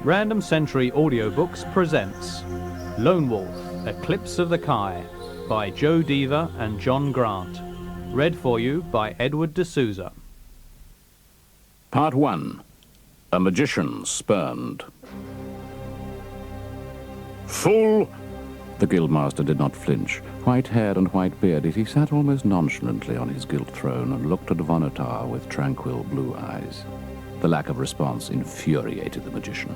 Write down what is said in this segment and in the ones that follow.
Random Century Audiobooks presents Lone Wolf, Eclipse of the Kai by Joe Deaver and John Grant. Read for you by Edward D'Souza. Part 1. A Magician Spurned. Fool! The Guildmaster did not flinch. White-haired and white-bearded, he sat almost nonchalantly on his gilt throne and looked at Vonotar with tranquil blue eyes. The lack of response infuriated the magician.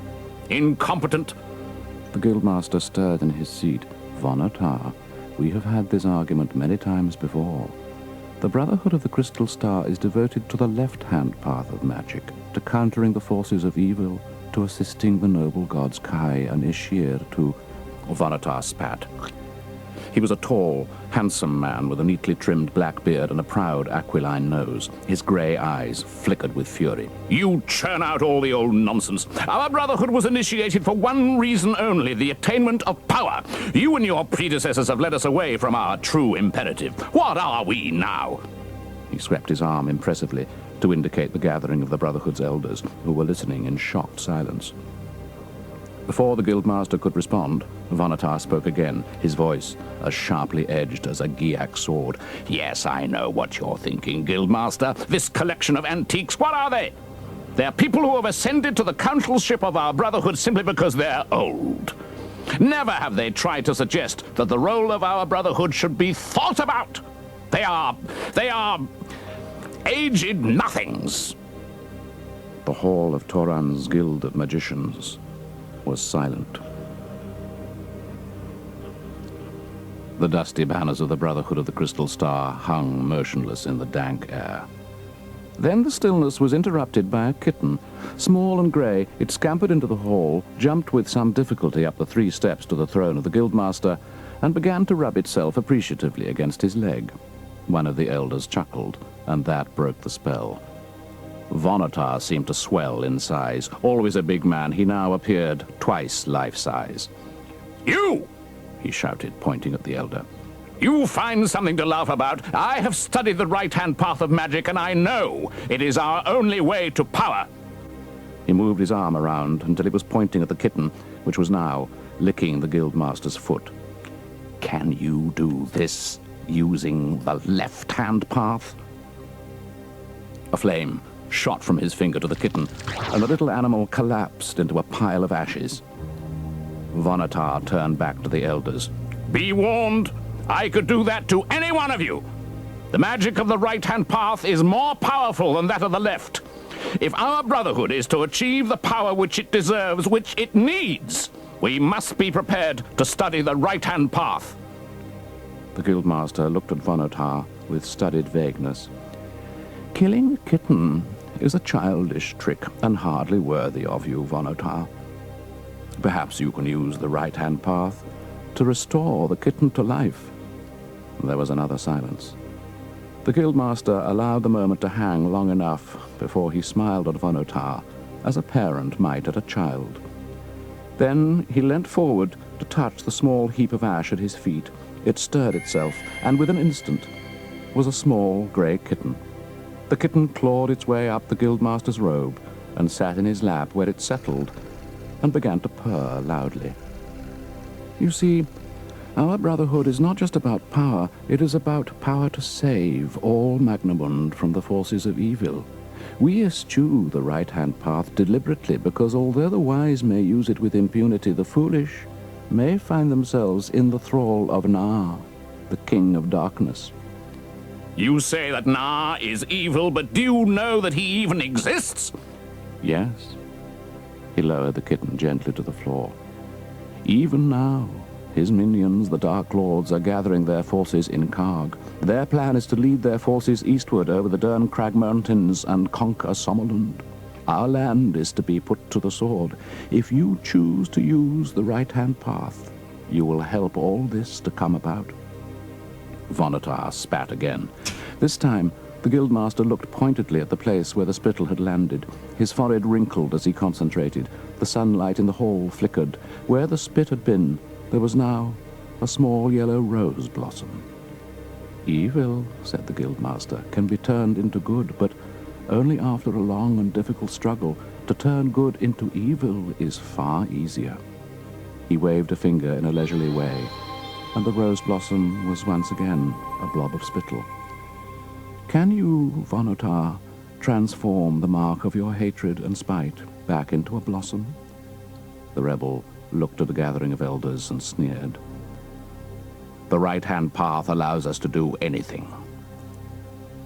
Incompetent! The Guildmaster stirred in his seat. Vonotar, we have had this argument many times before. The Brotherhood of the Crystal Star is devoted to the left-hand path of magic, to countering the forces of evil, to assisting the noble gods Kai and Ishir, to... Vonotar spat. He was a tall, handsome man with a neatly trimmed black beard and a proud, aquiline nose. His grey eyes flickered with fury. You churn out all the old nonsense. Our Brotherhood was initiated for one reason only, the attainment of power. You and your predecessors have led us away from our true imperative. What are we now? He swept his arm impressively to indicate the gathering of the Brotherhood's elders, who were listening in shocked silence. Before the Guildmaster could respond, Vonotar spoke again, his voice as sharply edged as a Giak sword. Yes, I know what you're thinking, Guildmaster. This collection of antiques, what are they? They're people who have ascended to the councilship of our Brotherhood simply because they're old. Never have they tried to suggest that the role of our Brotherhood should be thought about. They are aged nothings. The hall of Toran's Guild of Magicians was silent. The dusty banners of the Brotherhood of the Crystal Star hung motionless in the dank air. Then the stillness was interrupted by a kitten. Small and grey, it scampered into the hall, jumped with some difficulty up the 3 steps to the throne of the Guildmaster, and began to rub itself appreciatively against his leg. One of the elders chuckled, and that broke the spell. Vonotar seemed to swell in size. Always a big man, he now appeared twice life-size. You! He shouted, pointing at the elder. You find something to laugh about. I have studied the right-hand path of magic, and I know it is our only way to power. He moved his arm around until it was pointing at the kitten, which was now licking the Guildmaster's foot. Can you do this using the left-hand path? A flame shot from his finger to the kitten, and the little animal collapsed into a pile of ashes. Vonotar turned back to the elders. Be warned, I could do that to any one of you. The magic of the right-hand path is more powerful than that of the left. If our Brotherhood is to achieve the power which it deserves, which it needs, we must be prepared to study the right-hand path. The Guildmaster looked at Vonotar with studied vagueness. Killing a kitten is a childish trick and hardly worthy of you, Vonotar. Perhaps you can use the right-hand path to restore the kitten to life. There was another silence. The Guildmaster allowed the moment to hang long enough before he smiled at Vonotar, as a parent might at a child. Then he leant forward to touch the small heap of ash at his feet. It stirred itself, and within an instant was a small grey kitten. The kitten clawed its way up the Guildmaster's robe and sat in his lap, where it settled and began to purr loudly. You see, our Brotherhood is not just about power, it is about power to save all Magnamund from the forces of evil. We eschew the right-hand path deliberately because although the wise may use it with impunity, the foolish may find themselves in the thrall of Na, the King of Darkness. You say that Na is evil, but do you know that he even exists? Yes. He lowered the kitten gently to the floor. Even now, his minions, the Dark Lords, are gathering their forces in Karg. Their plan is to lead their forces eastward over the Derncrag Mountains and conquer Sommerlund. Our land is to be put to the sword. If you choose to use the right-hand path, you will help all this to come about. Vonotar spat again. This time, the Guildmaster looked pointedly at the place where the spittle had landed. His forehead wrinkled as he concentrated. The sunlight in the hall flickered. Where the spit had been, there was now a small yellow rose blossom. Evil, said the Guildmaster, can be turned into good, but only after a long and difficult struggle. To turn good into evil is far easier. He waved a finger in a leisurely way, and the rose blossom was once again a blob of spittle. Can you, Vonotar, transform the mark of your hatred and spite back into a blossom? The rebel looked at the gathering of elders and sneered. The right-hand path allows us to do anything.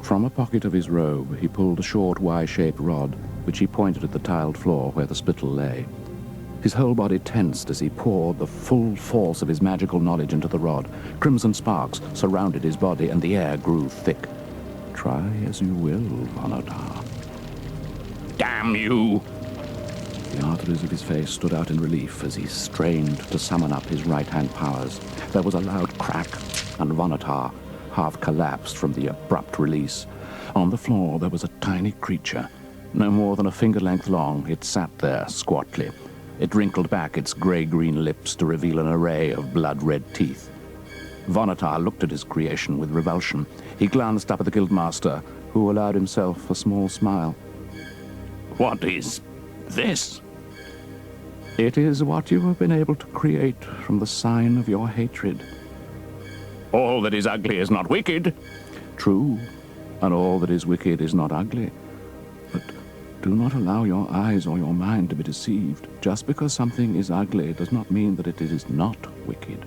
From a pocket of his robe, he pulled a short Y-shaped rod, which he pointed at the tiled floor where the spittle lay. His whole body tensed as he poured the full force of his magical knowledge into the rod. Crimson sparks surrounded his body, and the air grew thick. Try as you will, Vonotar. Damn you! The arteries of his face stood out in relief as he strained to summon up his right-hand powers. There was a loud crack, and Vonotar half collapsed from the abrupt release. On the floor there was a tiny creature. No more than a finger-length long, it sat there squatly. It wrinkled back its grey-green lips to reveal an array of blood-red teeth. Vonotar looked at his creation with revulsion. He glanced up at the guildmaster, who allowed himself a small smile. What is this? It is what you have been able to create from the sign of your hatred. All that is ugly is not wicked. True, and all that is wicked is not ugly. But do not allow your eyes or your mind to be deceived. Just because something is ugly does not mean that it is not wicked.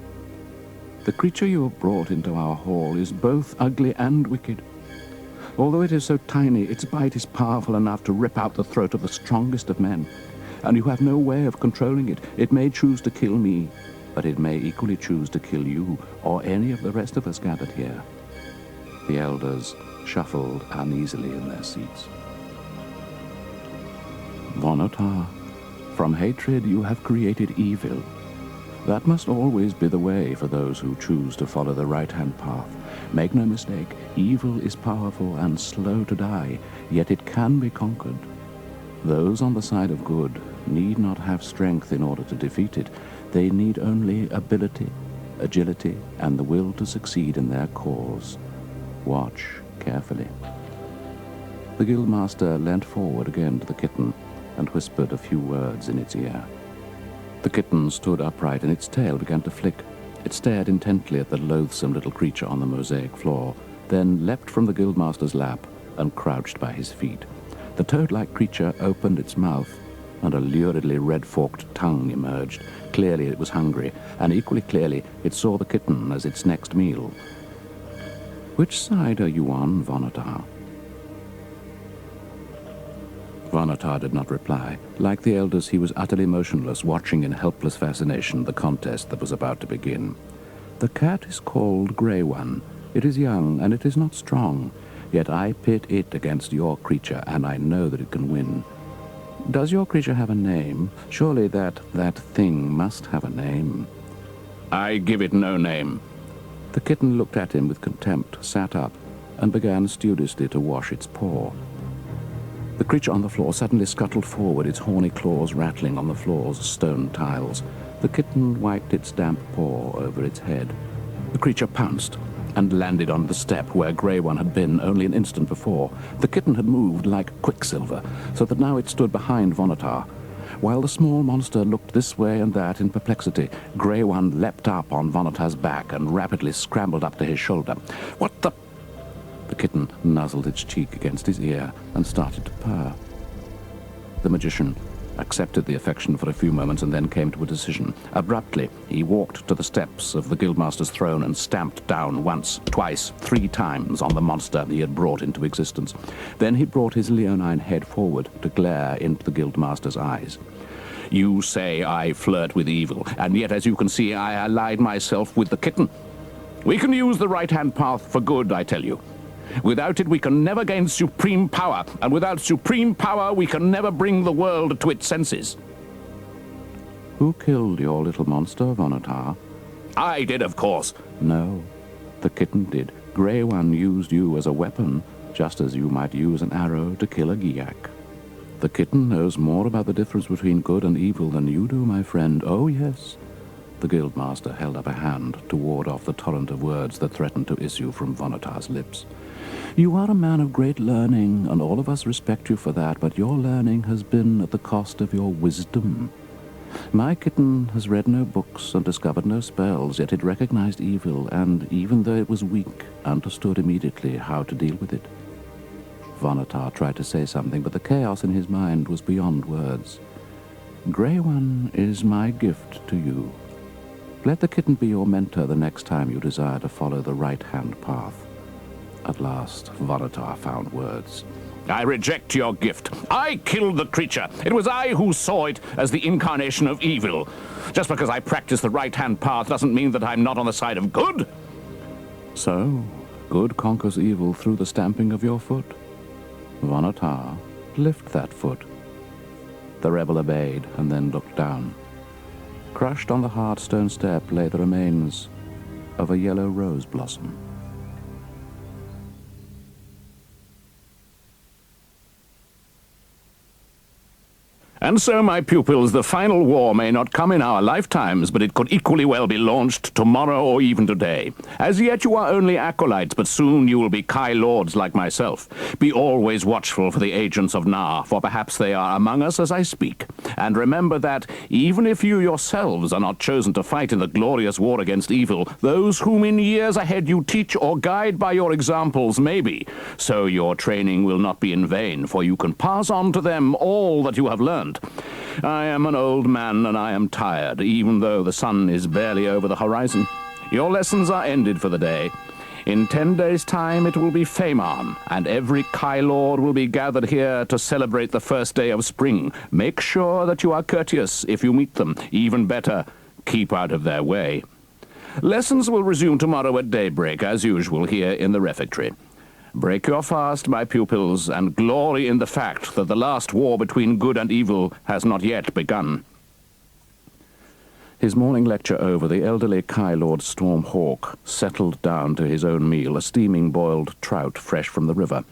The creature you have brought into our hall is both ugly and wicked. Although it is so tiny, its bite is powerful enough to rip out the throat of the strongest of men, and you have no way of controlling it. It may choose to kill me, but it may equally choose to kill you or any of the rest of us gathered here. The elders shuffled uneasily in their seats. Vonotar, from hatred you have created evil. That must always be the way for those who choose to follow the right-hand path. Make no mistake, evil is powerful and slow to die, yet it can be conquered. Those on the side of good need not have strength in order to defeat it. They need only ability, agility, and the will to succeed in their cause. Watch carefully. The guildmaster leant forward again to the kitten and whispered a few words in its ear. The kitten stood upright and its tail began to flick. It stared intently at the loathsome little creature on the mosaic floor, then leapt from the guildmaster's lap and crouched by his feet. The toad-like creature opened its mouth, and a luridly red-forked tongue emerged. Clearly it was hungry, and equally clearly it saw the kitten as its next meal. Which side are you on, Vonotar? Vonotar did not reply. Like the elders, he was utterly motionless, watching in helpless fascination the contest that was about to begin. The cat is called Grey One. It is young, and it is not strong. Yet I pit it against your creature, and I know that it can win. Does your creature have a name? Surely that thing must have a name. I give it no name. The kitten looked at him with contempt, sat up, and began studiously to wash its paw. The creature on the floor suddenly scuttled forward, its horny claws rattling on the floor's stone tiles. The kitten wiped its damp paw over its head. The creature pounced and landed on the step where Grey One had been only an instant before. The kitten had moved like quicksilver, so that now it stood behind Vonotar. While the small monster looked this way and that in perplexity, Grey One leapt up on Vonotar's back and rapidly scrambled up to his shoulder. What the... The kitten nuzzled its cheek against his ear and started to purr. The magician accepted the affection for a few moments and then came to a decision. Abruptly, he walked to the steps of the guildmaster's throne and stamped down once, twice, 3 times on the monster he had brought into existence. Then he brought his leonine head forward to glare into the guildmaster's eyes. You say I flirt with evil, and yet, as you can see, I allied myself with the kitten. We can use the right-hand path for good, I tell you. Without it, we can never gain supreme power, and without supreme power, we can never bring the world to its senses. Who killed your little monster, Vonotar? I did, of course. No, the kitten did. Grey One used you as a weapon, just as you might use an arrow to kill a Giak. The kitten knows more about the difference between good and evil than you do, my friend. Oh, yes. The guildmaster held up a hand to ward off the torrent of words that threatened to issue from Vonotar's lips. You are a man of great learning, and all of us respect you for that, but your learning has been at the cost of your wisdom. My kitten has read no books and discovered no spells, yet it recognized evil, and even though it was weak, understood immediately how to deal with it. Vonatar tried to say something, but the chaos in his mind was beyond words. Grey One is my gift to you. Let the kitten be your mentor the next time you desire to follow the right-hand path. At last, Vonatar found words. I reject your gift. I killed the creature. It was I who saw it as the incarnation of evil. Just because I practice the right-hand path doesn't mean that I'm not on the side of good. So, good conquers evil through the stamping of your foot. Vonatar, lift that foot. The rebel obeyed and then looked down. Crushed on the hard stone step lay the remains of a yellow rose blossom. And so, my pupils, the final war may not come in our lifetimes, but it could equally well be launched tomorrow or even today. As yet you are only acolytes, but soon you will be Kai Lords like myself. Be always watchful for the agents of Na, for perhaps they are among us as I speak. And remember that, even if you yourselves are not chosen to fight in the glorious war against evil, those whom in years ahead you teach or guide by your examples may be. So your training will not be in vain, for you can pass on to them all that you have learned. I am an old man and I am tired, even though the sun is barely over the horizon. Your lessons are ended for the day. In 10 days' time it will be Fehmarn, and every Kai Lord will be gathered here to celebrate the first day of spring. Make sure that you are courteous if you meet them. Even better, keep out of their way. Lessons will resume tomorrow at daybreak, as usual, here in the refectory. Break your fast, my pupils, and glory in the fact that the last war between good and evil has not yet begun. His morning lecture over, the elderly Kai Lord Stormhawk settled down to his own meal, a steaming boiled trout fresh from the river.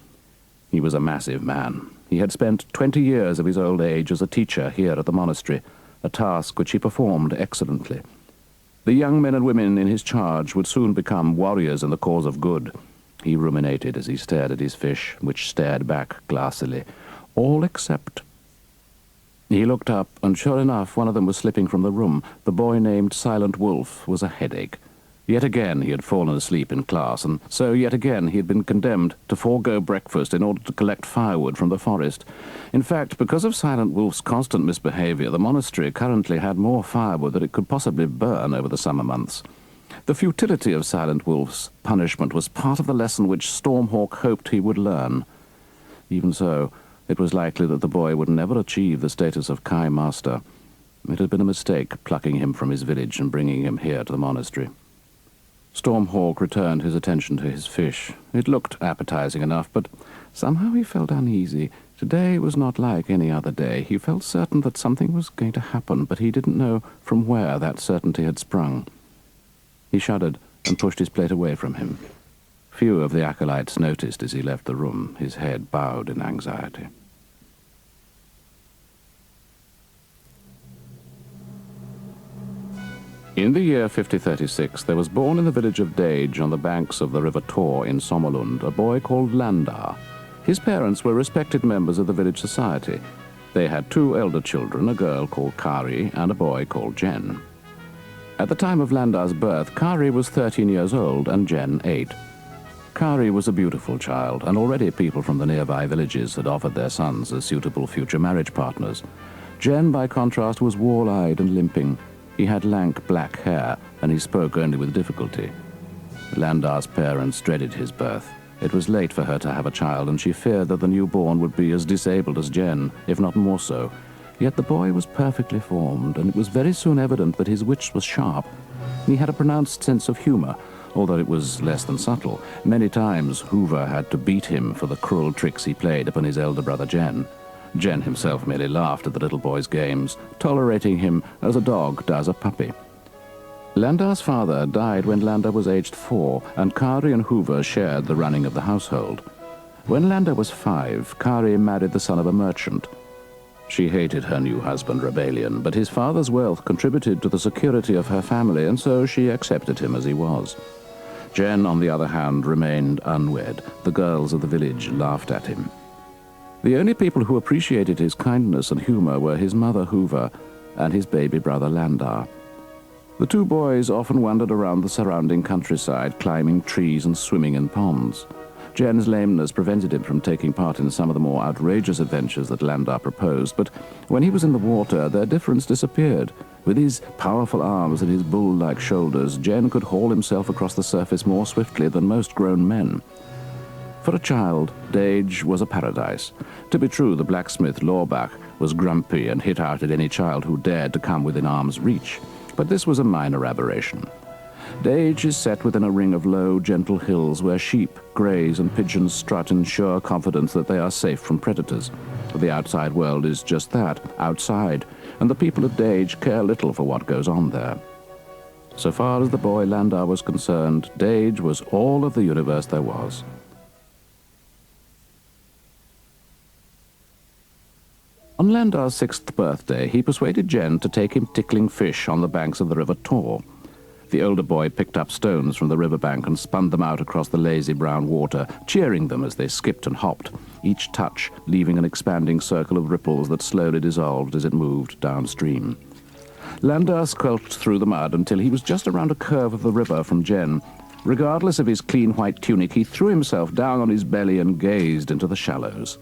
He was a massive man. He had spent 20 years of his old age as a teacher here at the monastery, a task which he performed excellently. The young men and women in his charge would soon become warriors in the cause of good. He ruminated as he stared at his fish, which stared back glassily. All except... He looked up, and sure enough, one of them was slipping from the room. The boy named Silent Wolf was a headache. Yet again he had fallen asleep in class, and so yet again he had been condemned to forego breakfast in order to collect firewood from the forest. In fact, because of Silent Wolf's constant misbehavior, the monastery currently had more firewood than it could possibly burn over the summer months. The futility of Silent Wolf's punishment was part of the lesson which Stormhawk hoped he would learn. Even so, it was likely that the boy would never achieve the status of Kai Master. It had been a mistake plucking him from his village and bringing him here to the monastery. Stormhawk returned his attention to his fish. It looked appetizing enough, but somehow he felt uneasy. Today was not like any other day. He felt certain that something was going to happen, but he didn't know from where that certainty had sprung. He shuddered and pushed his plate away from him. Few of the acolytes noticed as he left the room, his head bowed in anxiety. In the year 5036, there was born in the village of Dage on the banks of the river Tor in Sommerlund a boy called Landar. His parents were respected members of the village society. They had 2 elder children, a girl called Kari and a boy called Jen. At the time of Landar's birth, Kari was 13 years old and Jen 8. Kari was a beautiful child, and already people from the nearby villages had offered their sons as suitable future marriage partners. Jen, by contrast, was wall-eyed and limping. He had lank black hair, and he spoke only with difficulty. Landar's parents dreaded his birth. It was late for her to have a child, and she feared that the newborn would be as disabled as Jen, if not more so. Yet the boy was perfectly formed, and it was very soon evident that his wit was sharp. He had a pronounced sense of humor, although it was less than subtle. Many times Hoover had to beat him for the cruel tricks he played upon his elder brother Jen. Jen himself merely laughed at the little boy's games, tolerating him as a dog does a puppy. Landar's father died when Landar was aged 4, and Kari and Hoover shared the running of the household. When Landar was 5, Kari married the son of a merchant. She hated her new husband, Rebellion, but his father's wealth contributed to the security of her family, and so she accepted him as he was. Jen, on the other hand, remained unwed. The girls of the village laughed at him. The only people who appreciated his kindness and humor were his mother Hoover and his baby brother Landar. The two boys often wandered around the surrounding countryside, climbing trees and swimming in ponds. Jen's lameness prevented him from taking part in some of the more outrageous adventures that Landar proposed, but when he was in the water, their difference disappeared. With his powerful arms and his bull-like shoulders, Jen could haul himself across the surface more swiftly than most grown men. For a child, Dage was a paradise. To be true, the blacksmith Lawbach was grumpy and hit out at any child who dared to come within arm's reach, but this was a minor aberration. Dage is set within a ring of low, gentle hills where sheep, greys, and pigeons strut in sure confidence that they are safe from predators. The outside world is just that, outside, and the people of Dage care little for what goes on there. So far as the boy Landar was concerned, Dage was all of the universe there was. On Landar's 6th birthday, he persuaded Jen to take him tickling fish on the banks of the River Tor. The older boy picked up stones from the riverbank and spun them out across the lazy brown water, cheering them as they skipped and hopped, each touch leaving an expanding circle of ripples that slowly dissolved as it moved downstream. Landar squelched through the mud until he was just around a curve of the river from Jen. Regardless of his clean white tunic, he threw himself down on his belly and gazed into the shallows.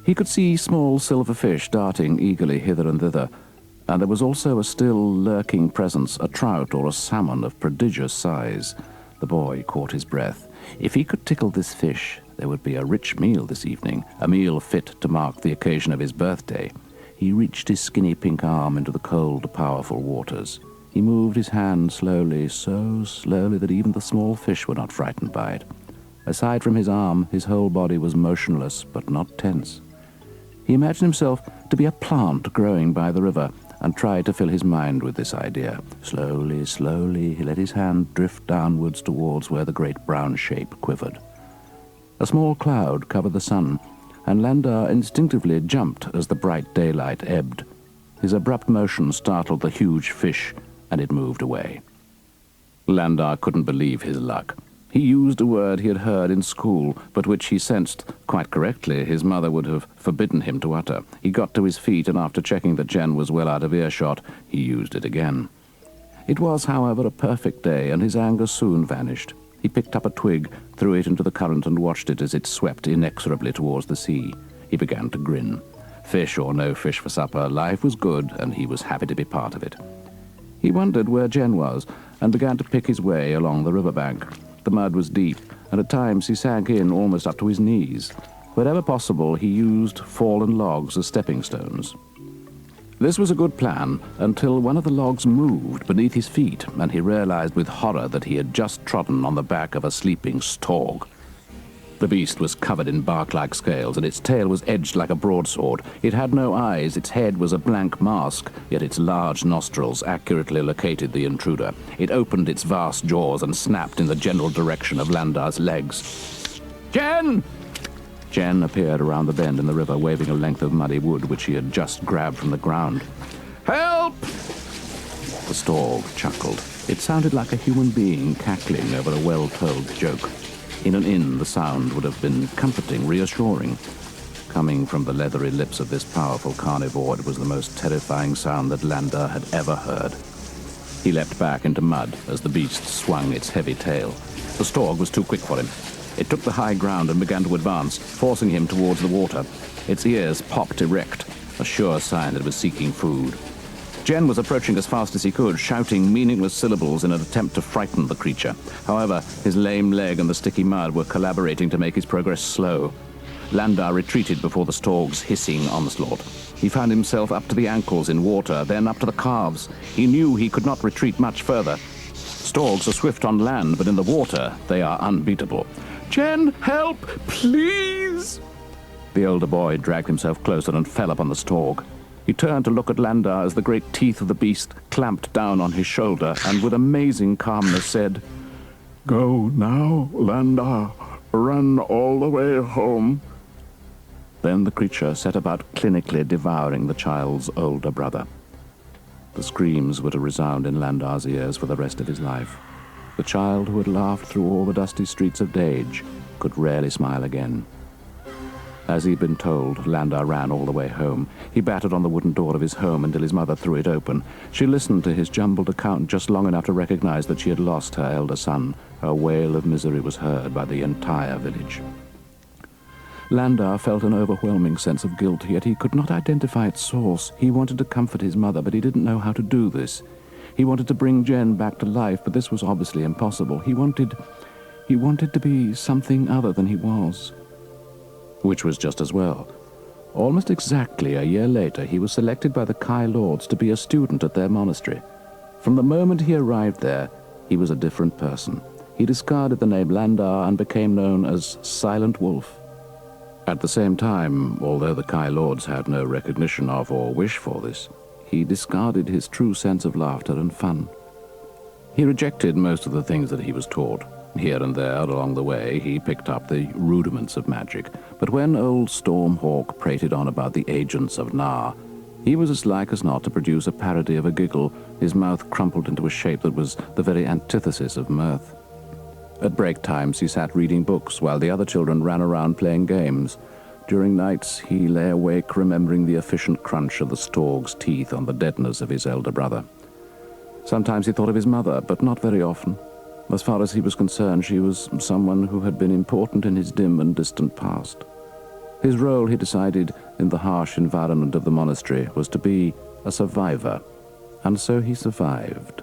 He could see small silver fish darting eagerly hither and thither, and there was also a still lurking presence, a trout or a salmon of prodigious size. The boy caught his breath. If he could tickle this fish, there would be a rich meal this evening, a meal fit to mark the occasion of his birthday. He reached his skinny pink arm into the cold, powerful waters. He moved his hand slowly, so slowly that even the small fish were not frightened by it. Aside from his arm, his whole body was motionless but not tense. He imagined himself to be a plant growing by the river, and tried to fill his mind with this idea. Slowly, slowly, he let his hand drift downwards towards where the great brown shape quivered. A small cloud covered the sun, and Landar instinctively jumped as the bright daylight ebbed. His abrupt motion startled the huge fish, and it moved away. Landar couldn't believe his luck. He used a word he had heard in school, but which he sensed, quite correctly, his mother would have forbidden him to utter. He got to his feet, and after checking that Jen was well out of earshot, he used it again. It was, however, a perfect day, and his anger soon vanished. He picked up a twig, threw it into the current, and watched it as it swept inexorably towards the sea. He began to grin. Fish or no fish for supper, life was good, and he was happy to be part of it. He wondered where Jen was, and began to pick his way along the riverbank. The mud was deep, and at times he sank in almost up to his knees. Wherever possible, he used fallen logs as stepping stones. This was a good plan until one of the logs moved beneath his feet, and he realized with horror that he had just trodden on the back of a sleeping stork. The beast was covered in bark-like scales, and its tail was edged like a broadsword. It had no eyes, its head was a blank mask, yet its large nostrils accurately located the intruder. It opened its vast jaws and snapped in the general direction of Landar's legs. "Jen!" Jen appeared around the bend in the river, waving a length of muddy wood which she had just grabbed from the ground. "Help!" The stork chuckled. It sounded like a human being cackling over a well-told joke. In an inn, the sound would have been comforting, reassuring. Coming from the leathery lips of this powerful carnivore, it was the most terrifying sound that Landar had ever heard. He leapt back into mud as the beast swung its heavy tail. The stork was too quick for him. It took the high ground and began to advance, forcing him towards the water. Its ears popped erect, a sure sign that it was seeking food. Jen was approaching as fast as he could, shouting meaningless syllables in an attempt to frighten the creature. However, his lame leg and the sticky mud were collaborating to make his progress slow. Landar retreated before the stork's hissing onslaught. He found himself up to the ankles in water, then up to the calves. He knew he could not retreat much further. Storks are swift on land, but in the water they are unbeatable. "Jen, help, please!" The older boy dragged himself closer and fell upon the stork. He turned to look at Landar as the great teeth of the beast clamped down on his shoulder, and with amazing calmness said, "Go now, Landar. Run all the way home." Then the creature set about clinically devouring the child's older brother. The screams were to resound in Landar's ears for the rest of his life. The child who had laughed through all the dusty streets of Dage could rarely smile again. As he'd been told, Landar ran all the way home. He battered on the wooden door of his home until his mother threw it open. She listened to his jumbled account just long enough to recognize that she had lost her elder son. Her wail of misery was heard by the entire village. Landar felt an overwhelming sense of guilt, yet he could not identify its source. He wanted to comfort his mother, but he didn't know how to do this. He wanted to bring Jen back to life, but this was obviously impossible. He wanted to be something other than he was. Which was just as well. Almost exactly a year later, he was selected by the Kai Lords to be a student at their monastery. From the moment he arrived there, he was a different person. He discarded the name Landar and became known as Silent Wolf. At the same time, although the Kai Lords had no recognition of or wish for this, he discarded his true sense of laughter and fun. He rejected most of the things that he was taught. Here and there along the way, he picked up the rudiments of magic, but when old Stormhawk prated on about the agents of Nar, he was as like as not to produce a parody of a giggle, his mouth crumpled into a shape that was the very antithesis of mirth. At break times, he sat reading books while the other children ran around playing games. During nights, he lay awake remembering the efficient crunch of the Storg's teeth on the deadness of his elder brother. Sometimes he thought of his mother, but not very often. As far as he was concerned, she was someone who had been important in his dim and distant past. His role, he decided, in the harsh environment of the monastery was to be a survivor, and so he survived.